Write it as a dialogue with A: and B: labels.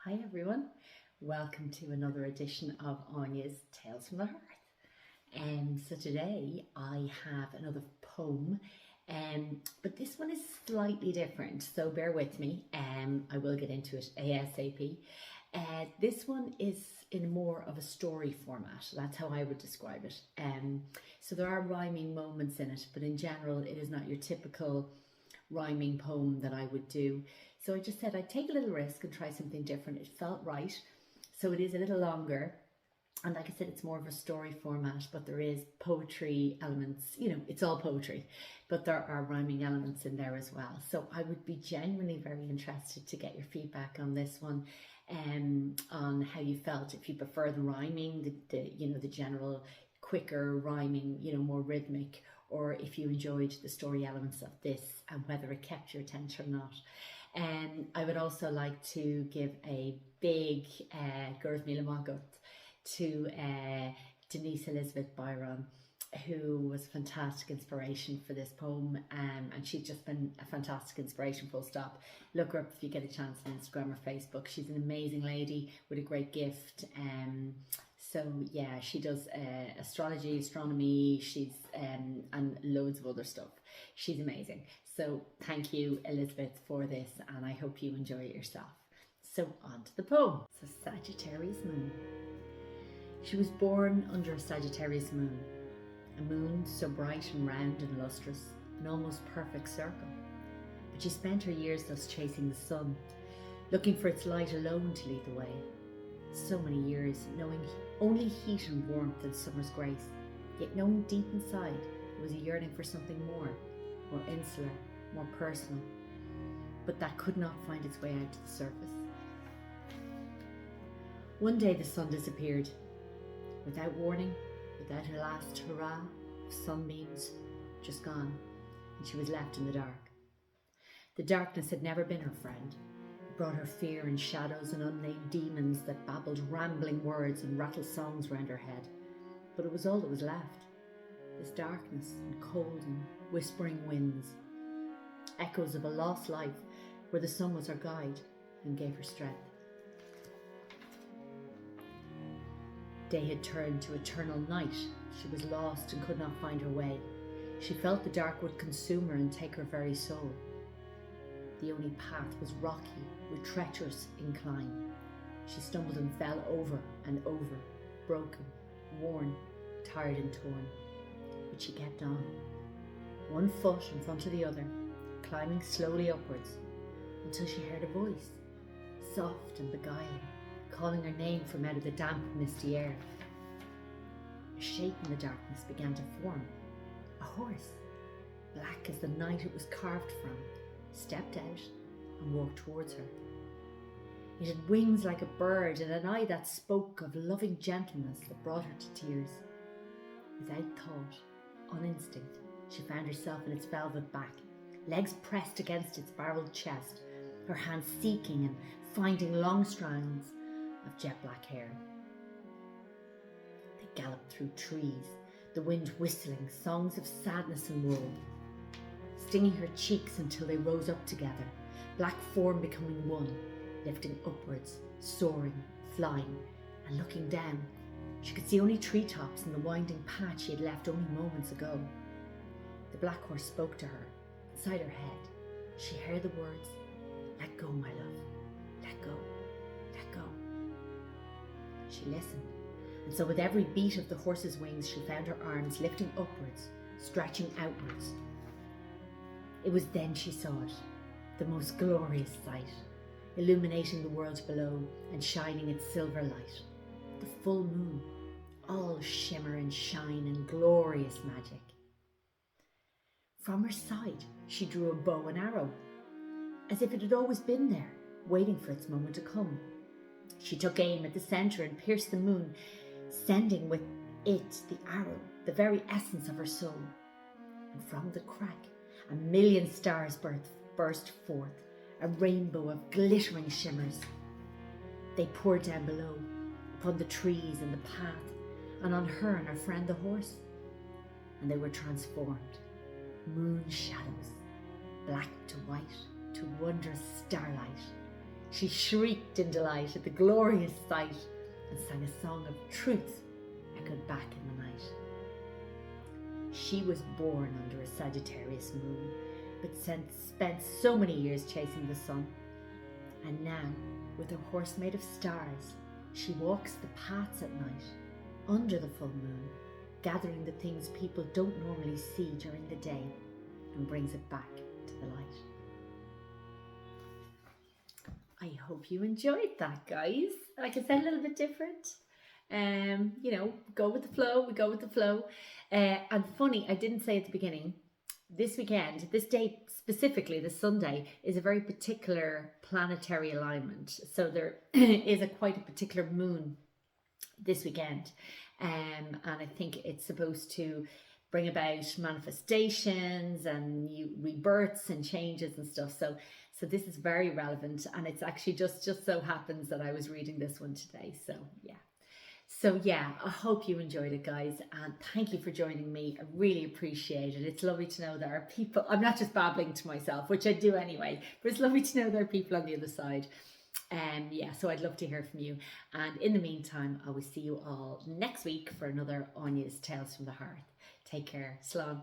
A: Hi everyone, welcome to another edition of Áine's Tales from the Hearth. So today I have another poem, but this one is slightly different, so bear with me. I will get into it ASAP. This one is in more of a story format, that's how I would describe it. So there are rhyming moments in it, but in general it is not your typical rhyming poem that I would do. So I just said I'd take a little risk and try something different. It felt right. So it is a little longer. And like I said, it's more of a story format, but there is poetry elements. You know, it's all poetry, but there are rhyming elements in there as well. So I would be genuinely very interested to get your feedback on this one, on how you felt. If you prefer the rhyming, the general quicker rhyming, more rhythmic, or if you enjoyed the story elements of this and whether it kept your attention or not. I would also like to give a big Gurth Mila Magat to Denise Elizabeth Byron, who was a fantastic inspiration for this poem, and she's just been a fantastic inspiration, full stop. Look her up if you get a chance on Instagram or Facebook. She's an amazing lady with a great gift. So yeah, she does astrology, astronomy, she's and loads of other stuff. She's amazing. So thank you, Elizabeth, for this, and I hope you enjoy it yourself. So on to the poem. So Sagittarius moon. She was born under a Sagittarius moon, a moon so bright and round and lustrous, an almost perfect circle. But she spent her years thus chasing the sun, looking for its light alone to lead the way. So many years, knowing only heat and warmth and summer's grace, yet knowing deep inside there was a yearning for something more insular, more personal, but that could not find its way out to the surface. One day the sun disappeared, without warning, without a last hurrah of sunbeams, just gone, and she was left in the dark. The darkness had never been her friend. It brought her fear and shadows and unnamed demons that babbled rambling words and rattled songs round her head. But it was all that was left. This darkness and cold and whispering winds, echoes of a lost life where the sun was her guide and gave her strength. Day had turned to eternal night. She was lost and could not find her way. She felt the dark would consume her and take her very soul. The only path was rocky with treacherous incline. She stumbled and fell over and over, broken, worn, tired and torn. But she kept on, one foot in front of the other, climbing slowly upwards, until she heard a voice, soft and beguiling, calling her name from out of the damp, misty air. A shape in the darkness began to form. A horse, black as the night it was carved from, stepped out and walked towards her. It had wings like a bird and an eye that spoke of loving gentleness that brought her to tears. Without thought, on instinct, she found herself in its velvet back, legs pressed against its barreled chest, her hands seeking and finding long strands of jet black hair. They galloped through trees, the wind whistling songs of sadness and woe, stinging her cheeks until they rose up together, black form becoming one, lifting upwards, soaring, flying, and looking down. She could see only treetops and the winding path she had left only moments ago. The black horse spoke to her. Inside her head, she heard the words, "Let go, my love, let go, let go." She listened, and so with every beat of the horse's wings, she found her arms lifting upwards, stretching outwards. It was then she saw it, the most glorious sight, illuminating the world below and shining its silver light. The full moon, all shimmer and shine and glorious magic. From her side, she drew a bow and arrow, as if it had always been there, waiting for its moment to come. She took aim at the centre and pierced the moon, sending with it, the arrow, the very essence of her soul. And from the crack, a million stars burst forth, a rainbow of glittering shimmers. They poured down below, upon the trees and the path, and on her and her friend the horse. And they were transformed, moon shadows, black to white, to wondrous starlight, She shrieked in delight at the glorious sight and sang a song of truth echoed back in the night. She was born under a Sagittarius moon, but spent so many years chasing the sun. And now, with her horse made of stars, she walks the paths at night, under the full moon, gathering the things people don't normally see during the day, and brings it back to the light. I hope you enjoyed that, guys. Like I said, a little bit different. You know, go with the flow. We go with the flow. And funny, I didn't say at the beginning, this weekend, this date specifically, this Sunday, is a very particular planetary alignment. So there is quite a particular moon this weekend. And I think it's supposed to bring about manifestations and new rebirths and changes and stuff. So this is very relevant, and it's actually just so happens that I was reading this one today. So yeah, I hope you enjoyed it, guys, and thank you for joining me. I really appreciate it. It's lovely to know there are people, I'm not just babbling to myself, which I do anyway, but it's lovely to know there are people on the other side. Yeah, so I'd love to hear from you. And in the meantime, I will see you all next week for another Áine's Tales from the Hearth. Take care. Slán.